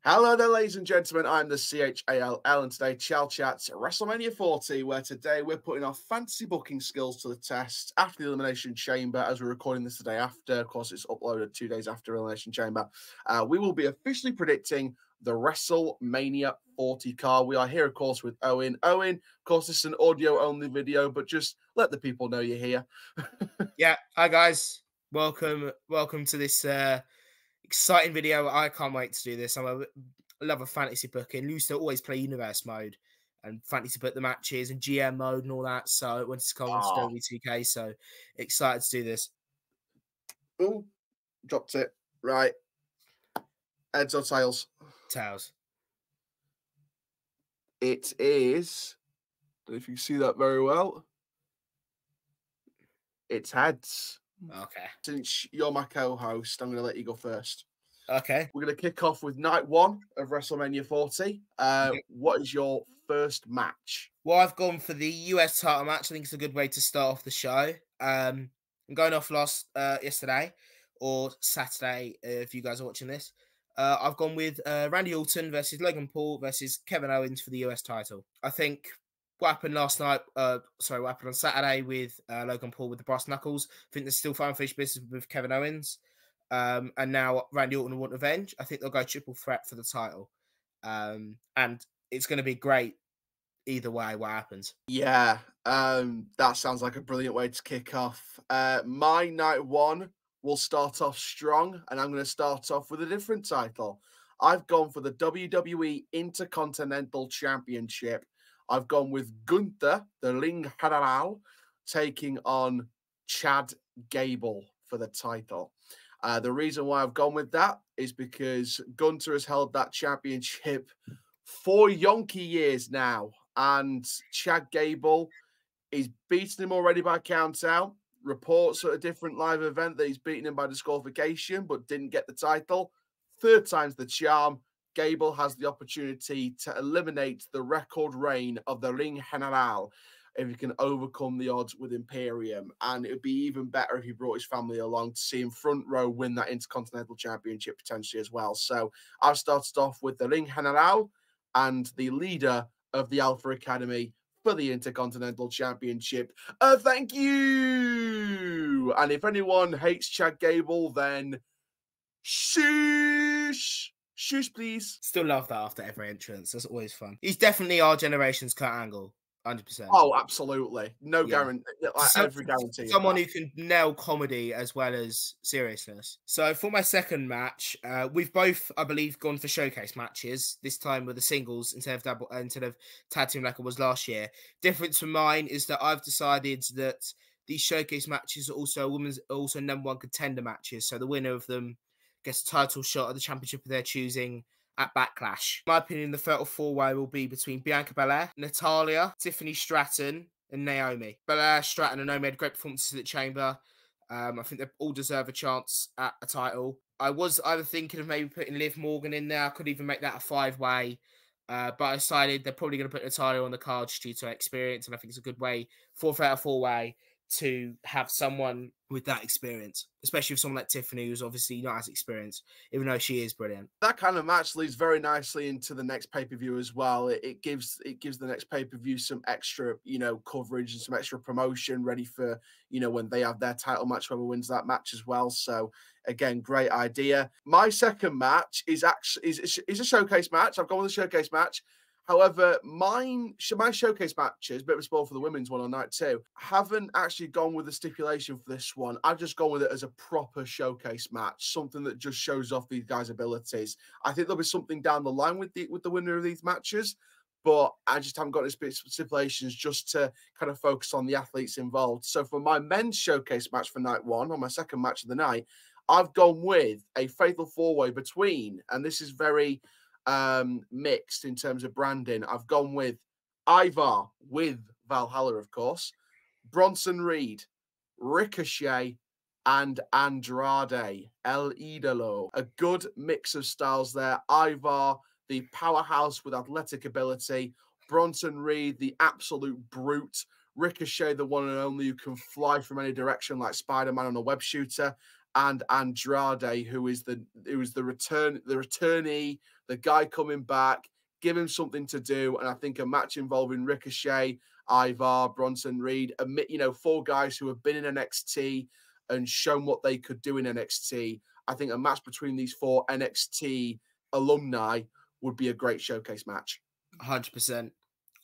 Hello there, ladies and gentlemen. I'm the CHALL, and today Chall chats WrestleMania 40, where today we're putting our fantasy booking skills to the test after the Elimination Chamber. As we're recording this today after, of course, it's uploaded 2 days after Elimination Chamber. We will be officially predicting the WrestleMania 40 card. We are here, of course, with Owen. Owen, of course, this is an audio-only video, but just let the people know you're here. Yeah, hi guys. Welcome to this exciting video. I can't wait to do this. I love a fantasy booking. Used to always play universe mode and fantasy book the matches and GM mode and all that. So it went to come to WTK. So excited to do this. Oh, dropped it. Right. Heads or tails? Tails. It is. I don't know if you can see that very well. It's heads. Okay. Since you're my co-host, I'm going to let you go first. Okay. We're going to kick off with night one of WrestleMania 40. What is your first match? Well, I've gone for the US title match. I think it's a good way to start off the show. I'm going off yesterday or Saturday if you guys are watching this. I've gone with Randy Orton versus Logan Paul versus Kevin Owens for the US title. I think what happened last night, what happened on Saturday with Logan Paul with the brass knuckles, I think there's still unfinished business with Kevin Owens. And now Randy Orton want revenge. I think they'll go triple threat for the title. And it's going to be great either way what happens. Yeah, that sounds like a brilliant way to kick off. My night one will start off strong, and I'm going to start off with a different title. I've gone for the WWE Intercontinental Championship. I've gone with Gunther, the Ring General, taking on Chad Gable for the title. The reason why I've gone with that is because Gunther has held that championship for yonky years now, and Chad Gable is beating him already by countout. Reports at a different live event that he's beaten him by disqualification, but didn't get the title. Third time's the charm. Gable has the opportunity to eliminate the record reign of the Ring General if he can overcome the odds with Imperium. And it would be even better if he brought his family along to see him front row win that Intercontinental Championship potentially as well. So I've started off with the Ring General and the leader of the Alpha Academy for the Intercontinental Championship. Thank you! And if anyone hates Chad Gable, then shush! Shush, please. Still love that after every entrance. That's always fun. He's definitely our generation's Kurt Angle. 100%. Oh, absolutely. No guarantee. Every guarantee. Someone who can nail comedy as well as seriousness. So for my second match, we've both, I believe, gone for showcase matches. This time with the singles instead of tag team like it was last year. Difference from mine is that I've decided that these showcase matches are also number one contender matches. So the winner of them gets a title shot at the championship of their choosing at Backlash. In my opinion, the fatal four-way will be between Bianca Belair, Natalya, Tiffany Stratton, and Naomi. Belair, Stratton, and Naomi had great performances at the Chamber. I think they all deserve a chance at a title. I was either thinking of maybe putting Liv Morgan in there. I could even make that a five-way. But I decided they're probably going to put Natalya on the card due to her experience, and I think it's a good way, four-way, to have someone with that experience, especially with someone like Tiffany, who's obviously not as experienced, even though she is brilliant. That kind of match leads very nicely into the next pay-per-view as well. It gives the next pay-per-view some extra, coverage and some extra promotion ready for, when they have their title match, whoever wins that match as well. So again, great idea. My second match is actually is a showcase match. I've gone with a showcase match. However, my showcase matches, bit of a spoil for the women's one on night two, haven't actually gone with a stipulation for this one. I've just gone with it as a proper showcase match, something that just shows off these guys' abilities. I think there'll be something down the line with the winner of these matches, but I just haven't got any stipulations just to kind of focus on the athletes involved. So for my men's showcase match for night one, on my second match of the night, I've gone with a fatal four-way between, and this is very mixed in terms of branding. I've gone with Ivar with Valhalla, of course, Bronson Reed, Ricochet, and Andrade El Idolo. A good mix of styles there. Ivar, the powerhouse with athletic ability. Bronson Reed, the absolute brute. Ricochet, the one and only who can fly from any direction like Spider-Man on a web shooter. and Andrade, who is the returnee, the guy coming back. Give him something to do, and I think a match involving Ricochet, Ivar, Bronson Reed, four guys who have been in NXT and shown what they could do in NXT. I think a match between these four NXT alumni would be a great showcase match. 100%.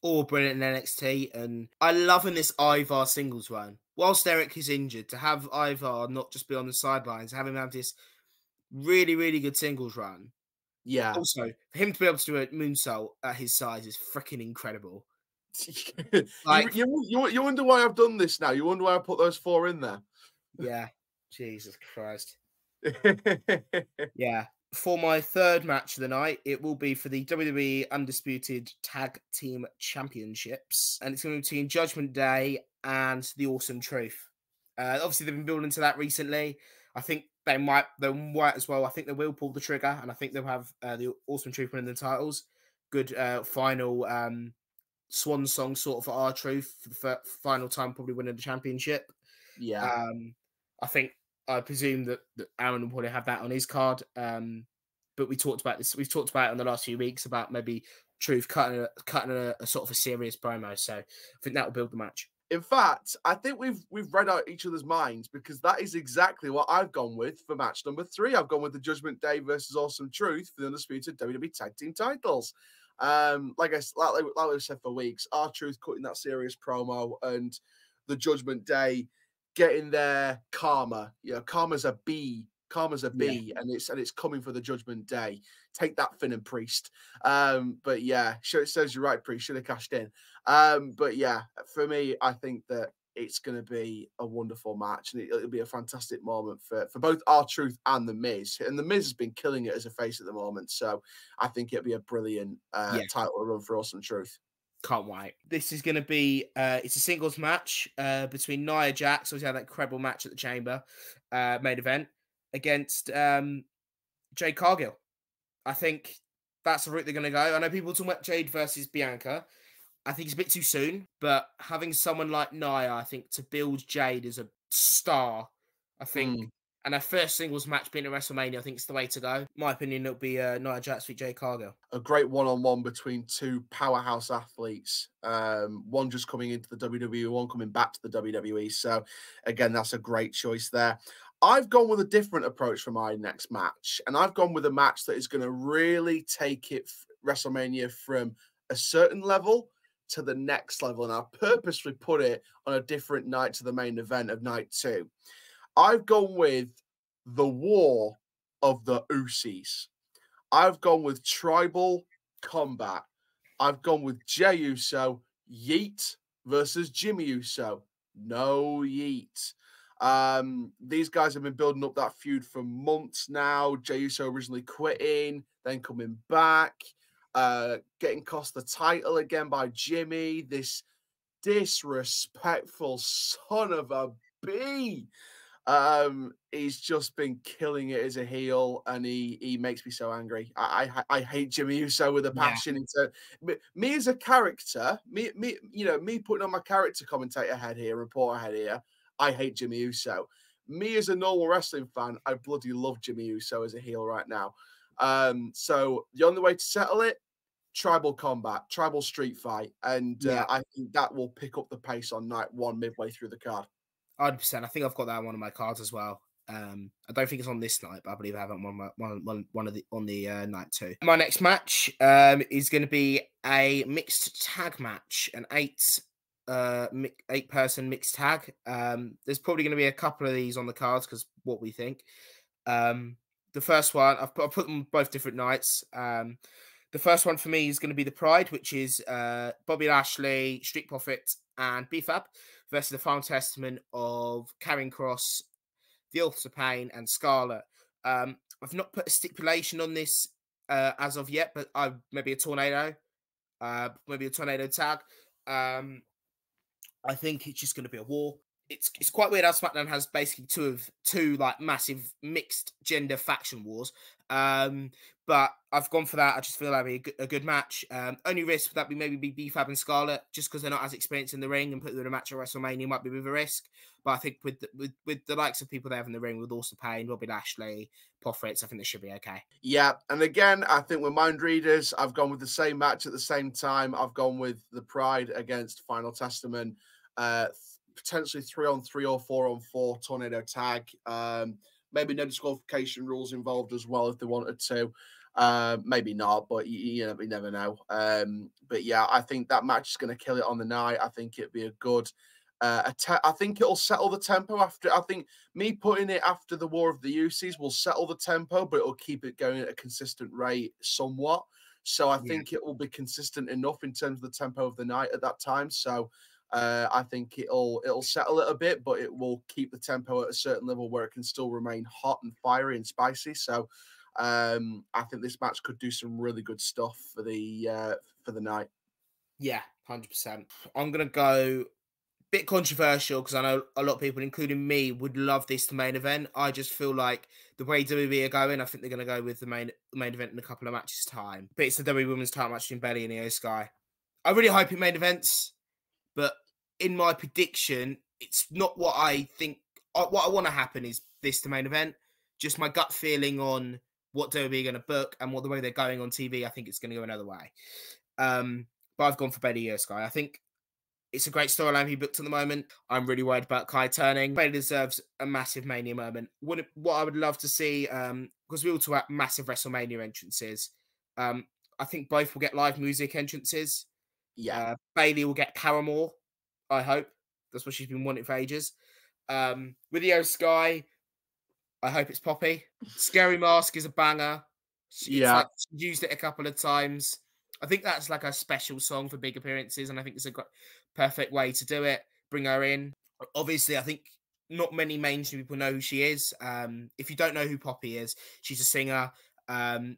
All brilliant in NXT, and I love in this Ivar singles run. Whilst Eric is injured, to have Ivar not just be on the sidelines, have him have this really, really good singles run. Yeah. Also, for him to be able to do a moonsault at his size is freaking incredible. You wonder why I've done this now. You wonder why I put those four in there. Yeah. Jesus Christ. Yeah. For my third match of the night, it will be for the WWE Undisputed Tag Team Championships. And it's going to be between Judgment Day and the Awesome Truth. Obviously, they've been building to that recently. I think they might as well. I think they will pull the trigger, and I think they'll have the Awesome Truth winning the titles. Good final swan song sort of for R-Truth for the final time, probably winning the championship. Yeah. I presume that Aaron will probably have that on his card. But we talked about this. We've talked about it in the last few weeks about maybe Truth cutting a sort of a serious promo. So I think that will build the match. In fact, I think we've read out each other's minds, because that is exactly what I've gone with for match number 3. I've gone with the Judgment Day versus Awesome Truth for the undisputed WWE Tag Team titles. Like we've said for weeks, R-Truth cutting that serious promo, and the Judgment Day getting their karma. Karma's a B. Yeah. and it's coming for the Judgment Day. Take that, Finn and Priest. But yeah, it says you're right, Priest should have cashed in. But yeah, for me, I think that it's going to be a wonderful match, and it'll be a fantastic moment for both R-Truth and The Miz. And The Miz has been killing it as a face at the moment, so I think it'll be a brilliant title run for Awesome Truth. Can't wait. This is going to be it's a singles match between Nia Jax, obviously had that incredible match at the Chamber main event, against Jade Cargill. I think that's the route they're going to go. I know people talking about Jade versus Bianca. I think it's a bit too soon, but having someone like Nia, I think, to build Jade as a star, I think, and her first singles match being at WrestleMania, I think it's the way to go. In my opinion, it'll be Nia Jax v Jade Cargill. A great one-on-one between two powerhouse athletes. One just coming into the WWE, one coming back to the WWE. So, again, that's a great choice there. I've gone with a different approach for my next match, and I've gone with a match that is going to really take it WrestleMania from a certain level to the next level, and I purposely put it on a different night to the main event of night 2. I've gone with the War of the Usos. I've gone with Tribal Combat. I've gone with Jey Uso, Yeet versus Jimmy Uso. No Yeet. These guys have been building up that feud for months now. Jey Uso originally quitting, then coming back, getting cost the title again by Jimmy. This disrespectful son of a bee. He's just been killing it as a heel, and he makes me so angry. I hate Jimmy Uso with a passion. Yeah. Me as a character, me putting on my character commentator head here, reporter head here, I hate Jimmy Uso. Me as a normal wrestling fan, I bloody love Jimmy Uso as a heel right now. So the only way to settle it, tribal combat, tribal street fight, and I think that will pick up the pace on night 1 midway through the card. 100%. I think I've got that on one of my cards as well. I don't think it's on this night, but I believe I have it on the night 2. My next match is going to be a mixed tag match, an 8-person mixed tag. There's probably going to be a couple of these on the cards because what we think. The first one, I've put them both different nights. The first one for me is going to be the Pride, which is Bobby Lashley, Street Profits, and B-Fab versus the Final Testament of Karrion Kross, The Authors of Pain, and Scarlett. I've not put a stipulation on this as of yet, but maybe a tornado tag. I think it's just going to be a war. it's quite weird how SmackDown has basically two like massive mixed gender faction wars. But I've gone for that. I just feel that'd be a good match. Only risk would that be maybe be B-Fab and Scarlett, just because they're not as experienced in the ring, and put them in a match at WrestleMania might be with a risk. But I think with the likes of people they have in the ring, with Austin Payne, Robbie Lashley, Profits, I think this should be okay. Yeah, and again, I think with mind readers, I've gone with the same match at the same time. I've gone with the Pride against Final Testament. Potentially 3-on-3 or 4-on-4 tornado tag. Maybe no disqualification rules involved as well if they wanted to. Maybe not, but you never know. But yeah, I think that match is going to kill it on the night. I think it'd be a good. I think it'll settle the tempo after. I think me putting it after the War of the UCs will settle the tempo, but it'll keep it going at a consistent rate somewhat. So I think it will be consistent enough in terms of the tempo of the night at that time. So. I think it'll settle it a bit, but it will keep the tempo at a certain level where it can still remain hot and fiery and spicy. So I think this match could do some really good stuff for the night. Yeah, 100%. I'm gonna go a bit controversial because I know a lot of people, including me, would love this to main event. I just feel like the way WWE are going, I think they're gonna go with the main event in a couple of matches time. But it's the WWE Women's Title match between Bayley and Io Sky. I really hope it main events. But in my prediction, it's not what I think. What I want to happen is this the main event. Just my gut feeling on what WWE are going to book and what the way they're going on TV. I think it's going to go another way. But I've gone for Bayley Sky. I think it's a great storyline he booked at the moment. I'm really worried about Kai turning. Bayley deserves a massive Mania moment. What I would love to see, because we all talk about massive WrestleMania entrances. I think both will get live music entrances. Yeah. Bayley will get Paramore, I hope. That's what she's been wanting for ages. With Io Sky, I hope it's Poppy. Scary Mask is a banger. Like she's used it a couple of times. I think that's like a special song for big appearances, and I think it's a perfect way to do it. Bring her in. Obviously, I think not many mainstream people know who she is. If you don't know who Poppy is, she's a singer.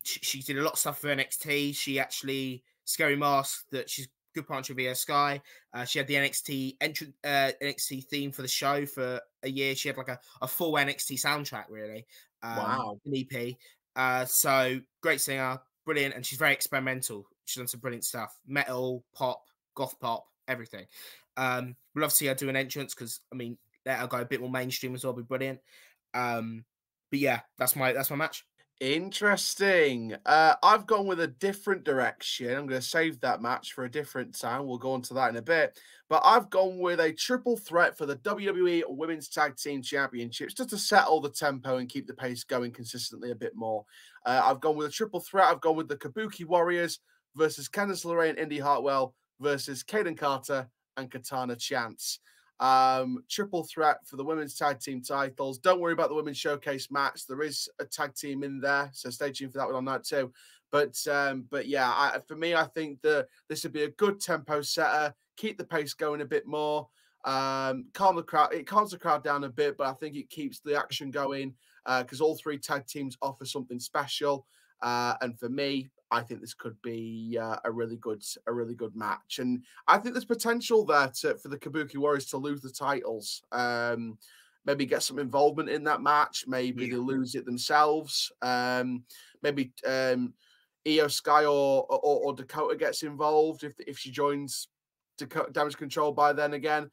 She did a lot of stuff for NXT. She actually, Scary Mask, that she's good punch with Io Sky. She had the NXT theme for the show for a year. She had like a full NXT soundtrack, really. Wow. An EP. So great singer, brilliant, and she's very experimental. She's done some brilliant stuff. Metal, pop, goth pop, everything. We'd love to see her do an entrance because I mean that'll go a bit more mainstream as well, be brilliant. But yeah, that's my match. Interesting. I've gone with a different direction. I'm going to save that match for a different time. We'll go on to that in a bit. But I've gone with a triple threat for the WWE Women's Tag Team Championships just to settle the tempo and keep the pace going consistently a bit more. I've gone with a triple threat. I've gone with the Kabuki Warriors versus Candice LeRae and Indy Hartwell versus Kayden Carter and Katana Chance. Triple threat for the women's tag team titles. Don't worry about the women's showcase match. There is a tag team in there, so stay tuned for that one on night too. But yeah, for me, I think that this would be a good tempo setter. Keep the pace going a bit more. Calm the crowd. It calms the crowd down a bit, but I think it keeps the action going because all three tag teams offer something special. And for me, I think this could be a really good match, and I think there's potential there for the Kabuki Warriors to lose the titles. Maybe get some involvement in that match. Maybe they lose it themselves. Maybe Io Sky or Dakota gets involved if she joins Damage Control by then again.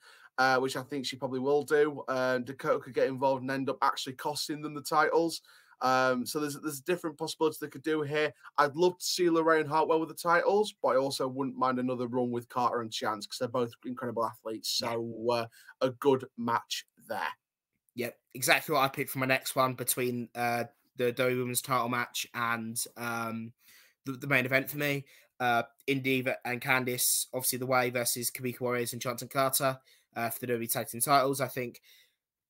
Which I think she probably will do. Dakota could get involved and end up actually costing them the titles. So there's different possibilities they could do here. I'd love to see LeRae and Hartwell with the titles, but I also wouldn't mind another run with Carter and Chance because they're both incredible athletes. So a good match there. Yep, exactly what I picked for my next one between the WWE Women's Title match and the main event for me. Indy and Candice, obviously the Way versus Kabuki Warriors and Chance and Carter for the WWE Tag Team titles. I think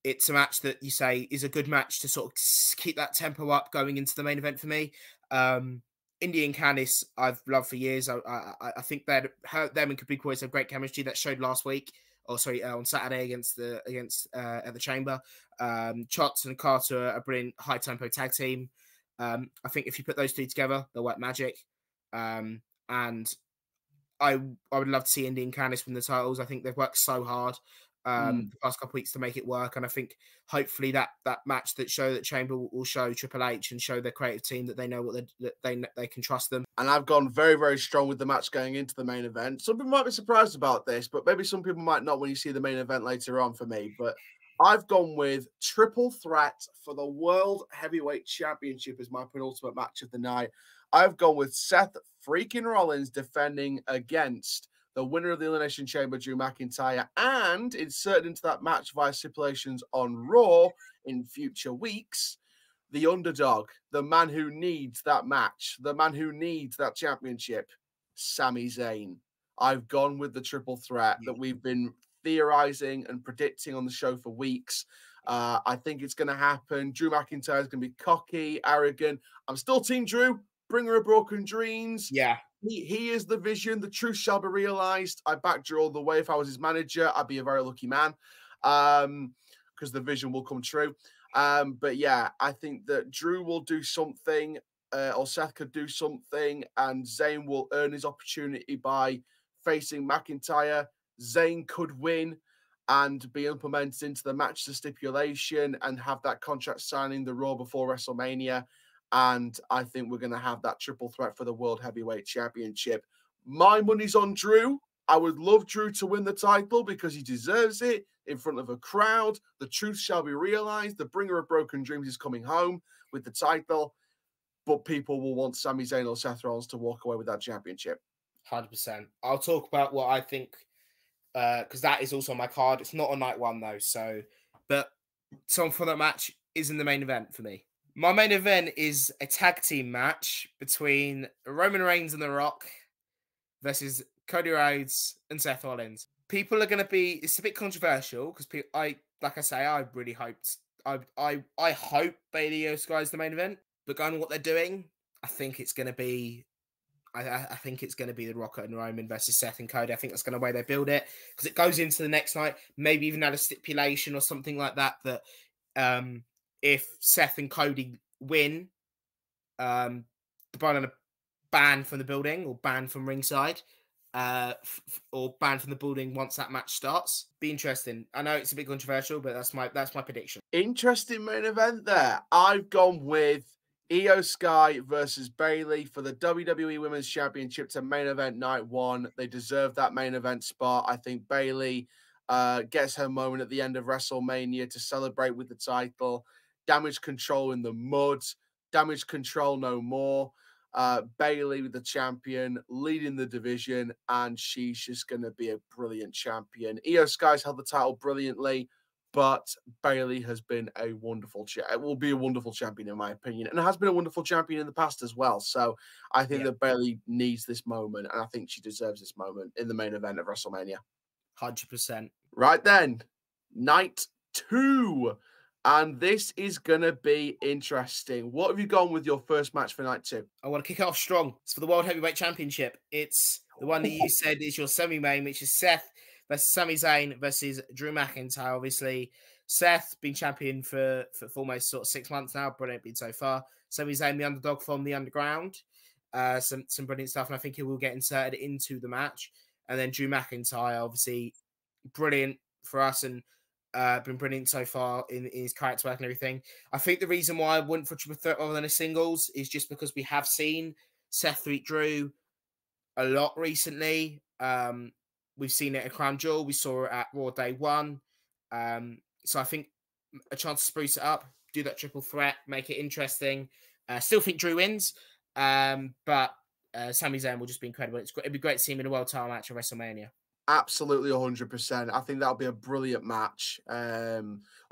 it's a match that you say is a good match to sort of keep that tempo up going into the main event for me. Indy and Candice, I've loved for years. I think that them and Kabuki Warriors have great chemistry that showed last week. On Saturday against at the Chamber. Chance and Carter are a brilliant high tempo tag team. I think if you put those two together, they'll work magic. And I would love to see Indy and Candice win the titles. I think they've worked so hard. the past couple of weeks to make it work. And I think hopefully that match that Chamber will show Triple H and show their creative team that they know what they can trust them. And I've gone very, very strong with the match going into the main event. Some people might be surprised about this, but maybe some people might not when you see the main event later on for me. But I've gone with triple threat for the World Heavyweight Championship as my penultimate match of the night. I've gone with Seth freaking Rollins defending against the winner of the Elimination Chamber, Drew McIntyre, and inserted into that match via stipulations on Raw in future weeks, the underdog, the man who needs that match, the man who needs that championship, Sami Zayn. I've gone with the triple threat that we've been theorizing and predicting on the show for weeks. I think it's going to happen. Drew McIntyre is going to be cocky, arrogant. I'm still Team Drew, bringer of broken dreams. Yeah. He is the vision. The truth shall be realized. I back Drew all the way. If I was his manager, I'd be a very lucky man because the vision will come true. But yeah, I think that Drew will do something or Seth could do something and Zayn will earn his opportunity by facing McIntyre. Zayn could win and be implemented into the match to stipulation and have that contract signing the Raw before WrestleMania. And I think we're going to have that triple threat for the World Heavyweight Championship. My money's on Drew. I would love Drew to win the title because he deserves it in front of a crowd. The truth shall be realized. The bringer of broken dreams is coming home with the title. But people will want Sami Zayn or Seth Rollins to walk away with that championship. 100%. I'll talk about what I think because that is also on my card. It's not on night one, though. But someone for that match is in the main event for me. My main event is a tag team match between Roman Reigns and The Rock versus Cody Rhodes and Seth Rollins. People are going to be, it's a bit controversial because I really hoped, I hope Bayley Oscar is the main event, but going on what they're doing, I think it's going to be, I think it's going to be The Rock and Roman versus Seth and Cody. I think that's going to be the way they build it because it goes into the next night, maybe even add a stipulation or something like that, if Seth and Cody win, they're going to ban from the building or ban from ringside, or ban from the building once that match starts. Be interesting. I know it's a bit controversial, but that's my prediction. Interesting main event there. I've gone with Io Sky versus Bayley for the WWE Women's Championship to main event night one. They deserve that main event spot. I think Bayley gets her moment at the end of WrestleMania to celebrate with the title. Damage control in the mud. Damage control no more. Bayley with the champion, leading the division, and she's just going to be a brilliant champion. Io Sky's held the title brilliantly, but Bayley has been a wonderful it will be a wonderful champion in my opinion, and has been a wonderful champion in the past as well. So I think that Bayley needs this moment, and I think she deserves this moment in the main event of WrestleMania. 100%. Right then, night two. And this is going to be interesting. What have you gone with your first match for night two? I want to kick it off strong. It's for the World Heavyweight Championship. It's the one that you said is your semi-main, which is Seth versus Sami Zayn versus Drew McIntyre. Obviously, Seth been champion for almost sort of 6 months now. Brilliant been so far. Sami Zayn, the underdog from the underground. Some brilliant stuff, and I think he will get inserted into the match. And then Drew McIntyre, obviously, brilliant for us and been brilliant so far in his character work and everything. I think the reason why I went for triple threat rather than a singles is just because we have seen Seth beat Drew a lot recently. We've seen it at Crown Jewel. We saw it at Raw Day 1. So I think a chance to spruce it up, do that triple threat, make it interesting. Still think Drew wins, but Sami Zayn will just be incredible. It'd be great to see him in a world title match at WrestleMania. Absolutely 100%. I think that'll be a brilliant match. Like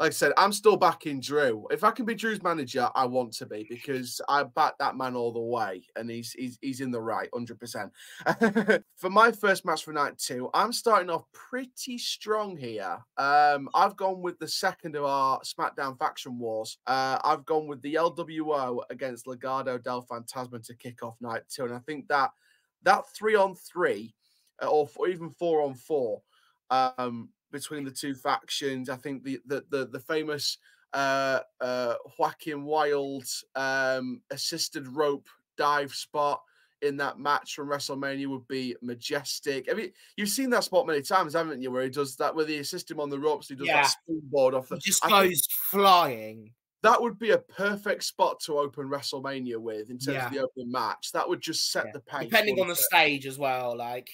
I said, I'm still backing Drew. If I can be Drew's manager, I want to be because I back that man all the way, and he's in the right 100%. For my first match for night two, I'm starting off pretty strong here. I've gone with the second of our SmackDown Faction Wars. I've gone with the LWO against Legado del Fantasma to kick off night two, and I think that 3-on-3 or even 4-on-4 between the two factions. I think the famous Joaquin Wilde assisted rope dive spot in that match from WrestleMania would be majestic. I mean, you've seen that spot many times, haven't you? Where he does that, where they assist him on the ropes, he does that springboard off the. He just goes flying. That would be a perfect spot to open WrestleMania with in terms of the opening match. That would just set the pace. Depending on the stage as well, like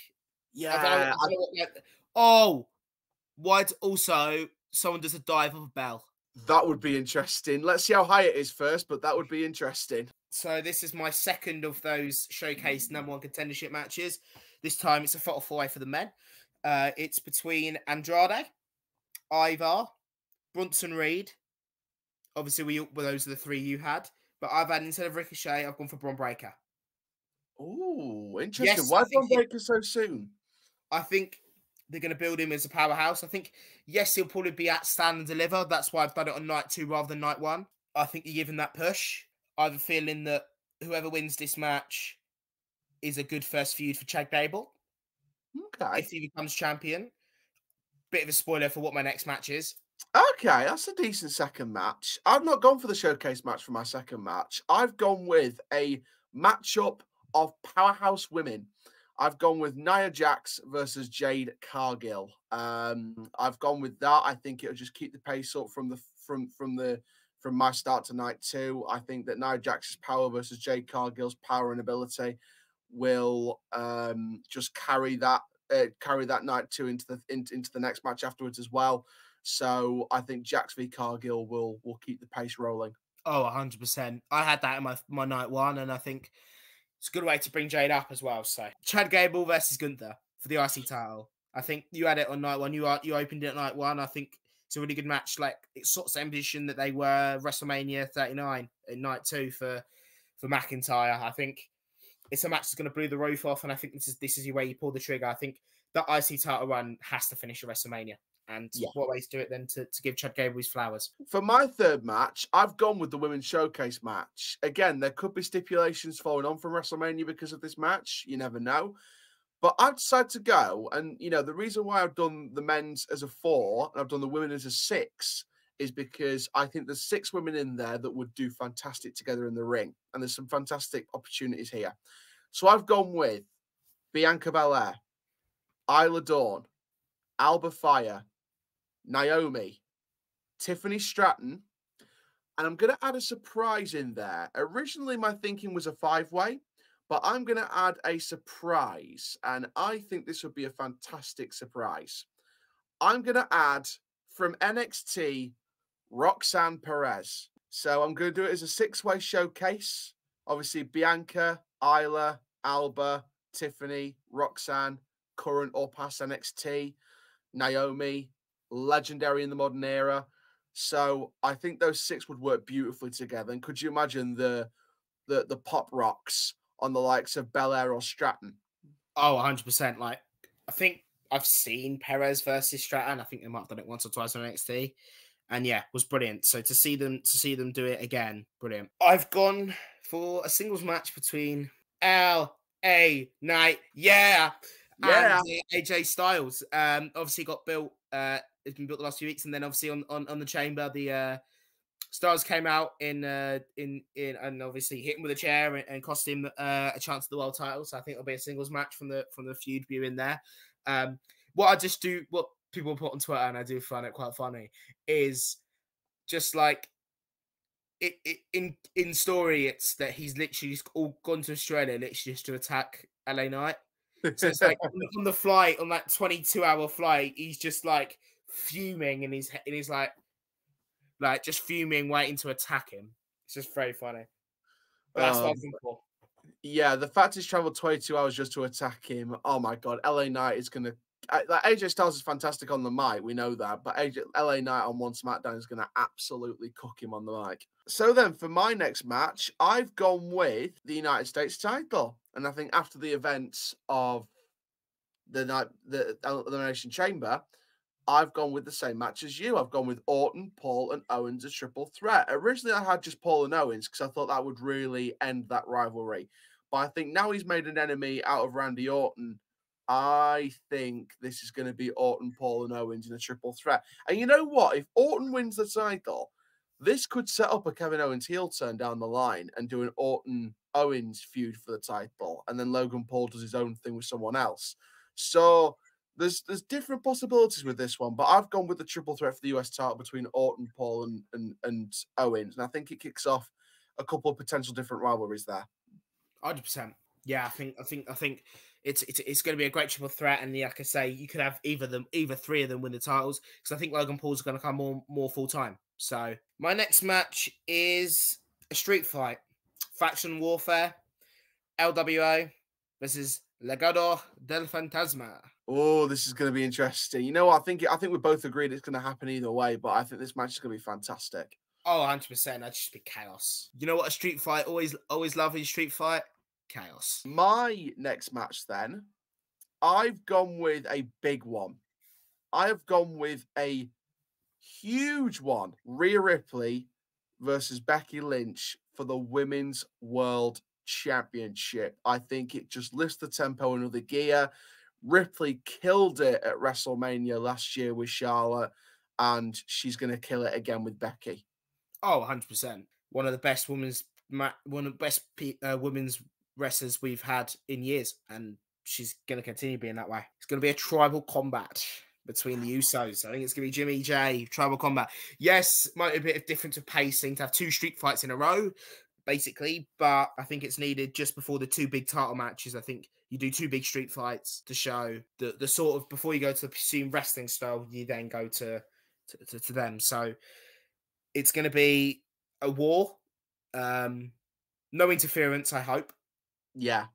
why also someone does a dive of a bell. That would be interesting. Let's see how high it is first, but that would be interesting. So this is my second of those showcase #1 contendership matches. This time it's a fatal four-way for the men. It's between Andrade, Ivar, Bronson Reed. Obviously, those are the three you had. But I've had, instead of Ricochet, I've gone for Braun Breaker. Oh, interesting. Yes, why Braun Breaker so soon? I think they're going to build him as a powerhouse. I think, yes, he'll probably be at Stand and Deliver. That's why I've done it on night 2 rather than night 1. I think you give him that push. I have a feeling that whoever wins this match is a good first feud for Chad Gable. Okay. If he becomes champion. Bit of a spoiler for what my next match is. Okay, that's a decent second match. I've not gone for the showcase match for my second match. I've gone with a matchup of powerhouse women. I've gone with Nia Jax versus Jade Cargill. I've gone with that. I think it'll just keep the pace up from my start to night 2. I think that Nia Jax's power versus Jade Cargill's power and ability will just carry that night 2 into the next match afterwards as well. So I think Jax v Cargill will keep the pace rolling. Oh, 100%. I had that in my night 1, and I think it's a good way to bring Jade up as well. So Chad Gable versus Gunther for the IC title. I think you had it on night 1. You opened it at night 1. I think it's a really good match. Like, it's sort of the same position that they were WrestleMania 39 in night 2 for McIntyre. I think it's a match that's going to blow the roof off, and I think this is where you pull the trigger. I think that IC title run has to finish at WrestleMania. And what way to do it then to give Chad Gable his flowers? For my third match, I've gone with the Women's Showcase match. Again, there could be stipulations following on from WrestleMania because of this match. You never know. But I've decided to go, and, the reason why I've done the men's as a 4 and I've done the women as a 6 is because I think there's 6 women in there that would do fantastic together in the ring. And there's some fantastic opportunities here. So I've gone with Bianca Belair, Isla Dawn, Alba Fire, Naomi, Tiffany Stratton, and I'm going to add a surprise in there. Originally, my thinking was a 5-way, but I'm going to add a surprise, and I think this would be a fantastic surprise. I'm going to add, from NXT, Roxanne Perez. So I'm going to do it as a 6-way showcase. Obviously, Bianca, Isla, Alba, Tiffany, Roxanne, current or past NXT, Naomi, legendary in the modern era. So I think those 6 would work beautifully together. And could you imagine the pop rocks on the likes of Belair or Stratton? Oh, 100%. Like, I think I've seen Perez versus Stratton. I think they might have done it once or twice on NXT. And yeah, it was brilliant. So to see them do it again, brilliant. I've gone for a singles match between LA Knight, and AJ Styles. Obviously got built. It's been built the last few weeks, and then obviously on the chamber, the Styles came out in and obviously hit him with a chair and cost him a chance at the world title. So I think it'll be a singles match from the feud view in there. What people put on Twitter, and I do find it quite funny, is just like in story, it's that he's literally just all gone to Australia literally just to attack LA Knight. So it's like on the flight, on that 22-hour flight, he's just like fuming, and he's like just fuming, waiting to attack him. It's just very funny. But that's what I'm thinking for. Yeah, the fact he's traveled 22 hours just to attack him. Oh my God, LA Knight is gonna. Like, AJ Styles is fantastic on the mic, we know that, but LA Knight on one SmackDown is going to absolutely cook him on the mic. So then, for my next match, I've gone with the United States title, and I think after the events of the Elimination Chamber, I've gone with the same match as you. I've gone with Orton, Paul, and Owens, a triple threat. Originally, I had just Paul and Owens because I thought that would really end that rivalry, but I think now he's made an enemy out of Randy Orton. I think this is going to be Orton, Paul, and Owens in a triple threat. And you know what? If Orton wins the title, this could set up a Kevin Owens heel turn down the line and do an Orton Owens feud for the title, and then Logan Paul does his own thing with someone else. So there's different possibilities with this one, but I've gone with the triple threat for the US title between Orton, Paul, and Owens, and I think it kicks off a couple of potential different rivalries there. 100%. Yeah, I think it's going to be a great triple threat, and like I say, you could have either three of them win the titles, because I think Logan Paul's going to come more full time. So my next match is a street fight, faction warfare, LWO versus Legado del Fantasma. Oh, this is going to be interesting. You know what? I think we both agreed it's going to happen either way, but I think this match is going to be fantastic. Oh, 100%. That'd just be chaos. You know what? A street fight, always love a street fight. Chaos. My next match then, I've gone with a big one. I have gone with a huge one. Rhea Ripley versus Becky Lynch for the Women's World Championship. I think it just lifts the tempo another gear. Ripley killed it at WrestleMania last year with Charlotte, and she's going to kill it again with Becky. Oh, 100%. One of the best women's wrestlers we've had in years, and she's going to continue being that way. It's going to be a tribal combat between the Usos. I think it's going to be Jimmy J, tribal combat. Yes, might be a bit of difference of pacing to have two street fights in a row, basically, but I think it's needed just before the two big title matches. I think you do two big street fights to show the sort of, before you go to the presumed wrestling style, you then go to them. So it's going to be a war. No interference, I hope. Yeah.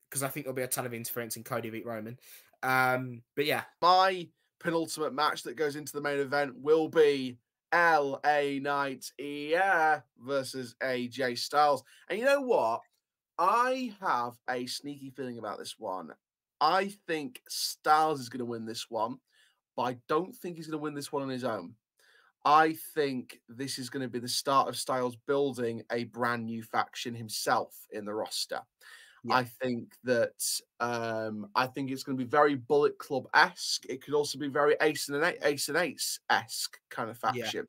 Because I think there'll be a ton of interference in Cody beat Roman. But yeah. My penultimate match that goes into the main event will be LA Knight versus AJ Styles. And you know what? I have a sneaky feeling about this one. I think Styles is going to win this one, but I don't think he's going to win this one on his own. I think this is going to be the start of Styles building a brand new faction himself in the roster. Yeah. I think that it's going to be very Bullet Club-esque. It could also be very Ace and Eights-esque kind of faction,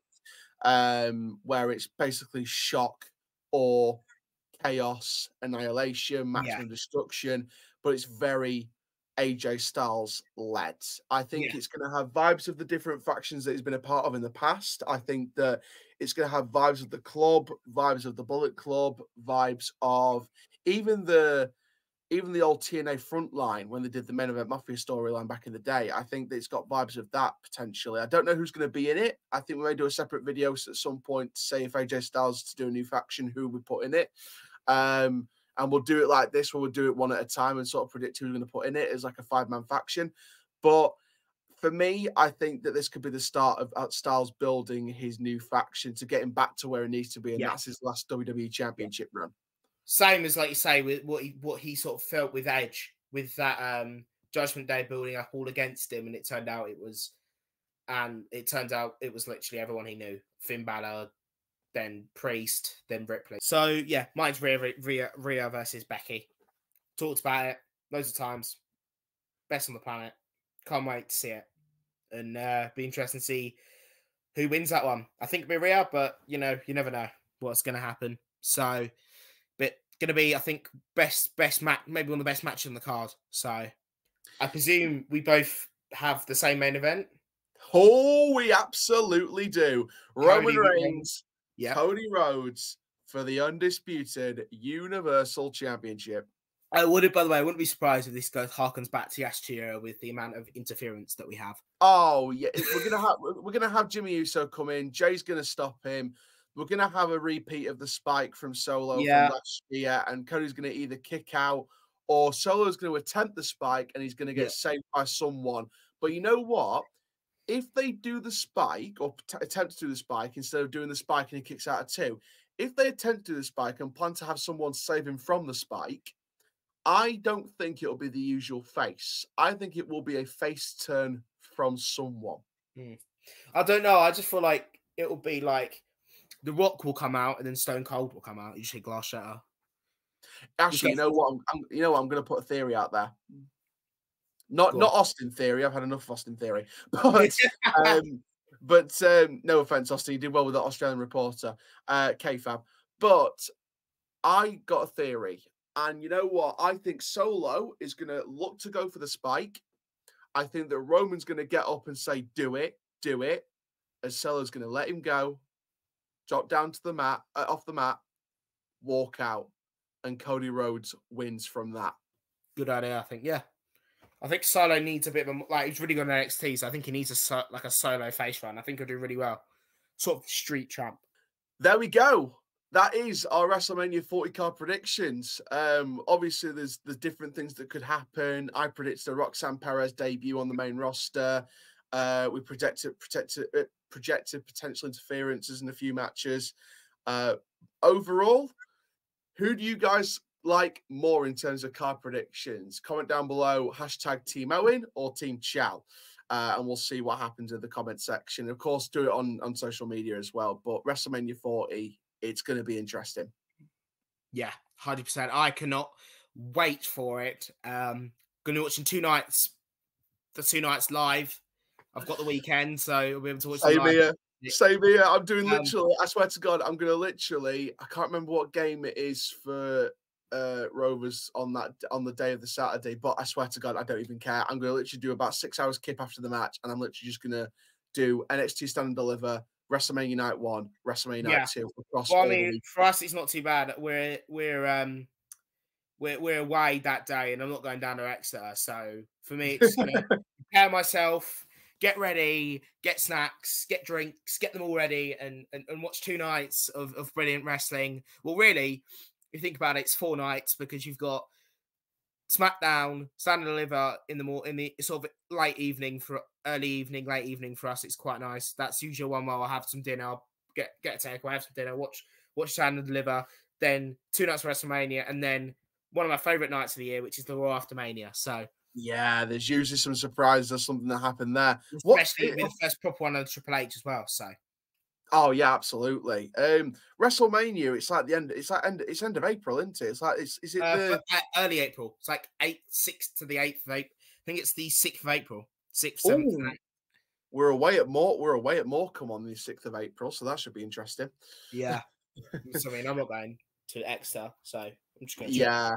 where it's basically shock or chaos, annihilation, maximum destruction, but it's very AJ Styles led. I think it's going to have vibes of the different factions that he's been a part of in the past. I think that it's going to have vibes of the club, vibes of the Bullet Club, vibes of even the old TNA frontline when they did the Main Event Mafia storyline back in the day. I think that it's got vibes of that potentially. I don't know who's going to be in it. I think we may do a separate video at some point to say if AJ Styles to do a new faction, who we put in it. And we'll do it like this, where we'll do it one at a time and sort of predict who's going to put in it as like a 5-man faction. But for me, I think that this could be the start of Styles building his new faction to get him back to where he needs to be, and that's his last WWE Championship run. Same as, like you say, with what he sort of felt with Edge, with that Judgement Day building up all against him, and it turned out it was literally everyone he knew. Finn Balor, then Priest, then Ripley. So yeah, mine's Rhea versus Becky. Talked about it loads of times. Best on the planet. Can't wait to see it, and be interesting to see who wins that one. I think it'll be Rhea, but you never know what's going to happen. So, but going to be, I think, best match, maybe one of the best matches on the card. So, I presume we both have the same main event. Oh, we absolutely do. Roman Reigns, Cody Rhodes for the undisputed Universal Championship. By the way, I wouldn't be surprised if this harkens back to last year with the amount of interference that we have. Oh yeah, we're gonna have Jimmy Uso come in. Jay's gonna stop him. We're gonna have a repeat of the spike from Solo from last year, and Cody's gonna either kick out or Solo's gonna attempt the spike and he's gonna get saved by someone. But you know what? If they do the spike or attempt to do the spike instead of doing the spike and he kicks out at 2, if they attempt to do the spike and plan to have someone save him from the spike, I don't think it'll be the usual face. I think it will be a face turn from someone. I don't know. I just feel like it'll be like The Rock will come out and then Stone Cold will come out. You say glass shatter. Actually, you know what? I'm going to put a theory out there. Not Austin Theory. I've had enough of Austin Theory. But no offense, Austin. You did well with the Australian reporter, K-Fab. But I got a theory. And you know what? I think Solo is going to look to go for the spike. I think that Roman's going to get up and say, do it, do it. And Solo's going to let him go, drop down to the mat, off the mat, walk out. And Cody Rhodes wins from that. Good idea, I think. Yeah. I think Solo needs a bit of a, like, he's really good on NXT, so I think he needs a Solo face run. I think he'll do really well. Sort of street champ. There we go. That is our WrestleMania 40 card predictions. Obviously, there's different things that could happen. I predicted a Roxanne Perez debut on the main roster. We projected potential interferences in a few matches. Overall, who do you guys like more in terms of card predictions? Comment down below, hashtag Team Owen or Team Chall. And we'll see what happens in the comment section. Of course, do it on social media as well. But WrestleMania 40, it's going to be interesting. Yeah, 100%. I cannot wait for it. Going to be watching the 2 nights live. I've got the weekend, so I'll be able to watch Same live. here. Same here. I'm doing literally, I swear to God, I'm going to literally, I can't remember what game it is for Rovers on the day of the Saturday, but I swear to God, I don't even care. I'm going to literally do about 6 hours kip after the match, and I'm literally just going to do NXT Stand and Deliver, WrestleMania Night 1, WrestleMania Night 2 across all the week. For us, it's not too bad. We're away that day, and I'm not going down to Exeter. So for me, it's going to prepare myself, get ready, get snacks, get drinks, get them all ready, and watch 2 nights of brilliant wrestling. Well, really, if you think about it, it's 4 nights because you've got SmackDown, Stand and Deliver in the sort of late evening late evening for us. It's quite nice. That's usually one where I'll have some dinner, I'll get a takeaway, have some dinner, watch Stand and Deliver, then 2 nights of WrestleMania, and then one of my favorite nights of the year, which is the Raw after Mania. So yeah, there's usually some surprises or something that happened there. Especially with the first proper one of Triple H as well. So oh yeah, absolutely. WrestleMania, it's like it's end of April, isn't it? It's like is it early April? It's like 6th to the 8th of April. I think it's the 6th of April. 6th, 7th, and 8th. We're away at Morecambe on the 6th of April, so that should be interesting. Yeah. So, I mean, I'm not going to Exeter, so I'm just going to yeah.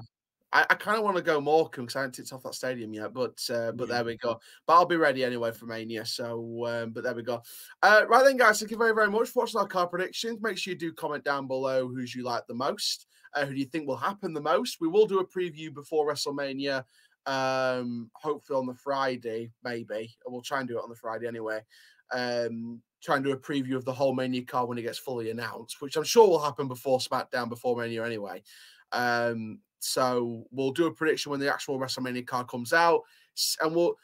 I kind of want to go Morecambe because I haven't ticked off that stadium yet, but there we go. But I'll be ready anyway for Mania. So, but there we go. Right then, guys, thank you very, very much for watching our card predictions. Make sure you do comment down below who you like the most, who do you think will happen the most. We will do a preview before WrestleMania, hopefully on the Friday, maybe. We'll try and do it on the Friday anyway. Try and do a preview of the whole Mania card when it gets fully announced, which I'm sure will happen before SmackDown, before Mania anyway. So we'll do a prediction when the actual WrestleMania card comes out, and we'll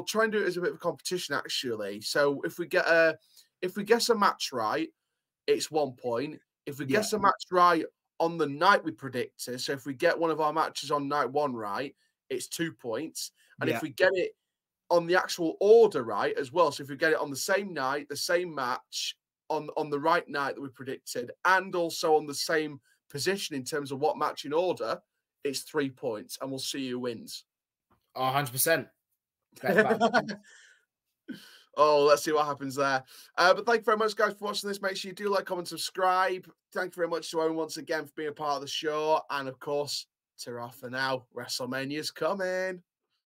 try and do it as a bit of a competition actually. So if we guess a match right, it's 1 point. If we guess a match right on the night we predicted, so if we get one of our matches on night 1 right, it's 2 points. And if we get it on the actual order right as well, so if we get it on the same night, the same match on the right night that we predicted, and also on the same position in terms of what match in order, it's 3 points, and we'll see who wins. Oh, 100%. Oh, let's see what happens there. But thank you very much, guys, for watching this. Make sure you do like, comment, subscribe. Thank you very much to Owen once again for being a part of the show. And, of course, ta-ra for now. WrestleMania's coming.